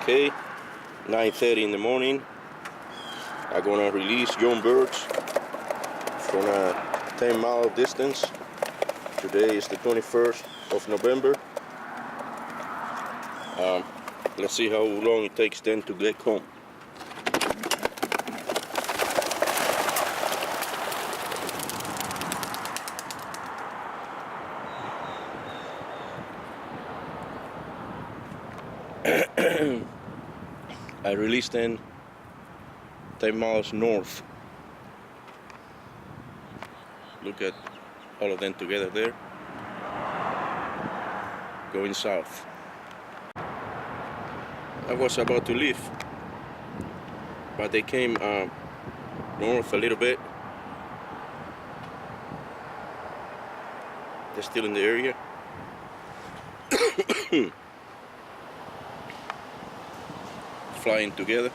Okay, 9:30 in the morning. I'm gonna release young birds from a 10-mile distance. Today is the 21st of November. Let's see how long it takes them to get home. I released them 10 miles north. Look at all of them together there, going south. I was about to leave, but they came north a little bit. They're still in the area. Flying together.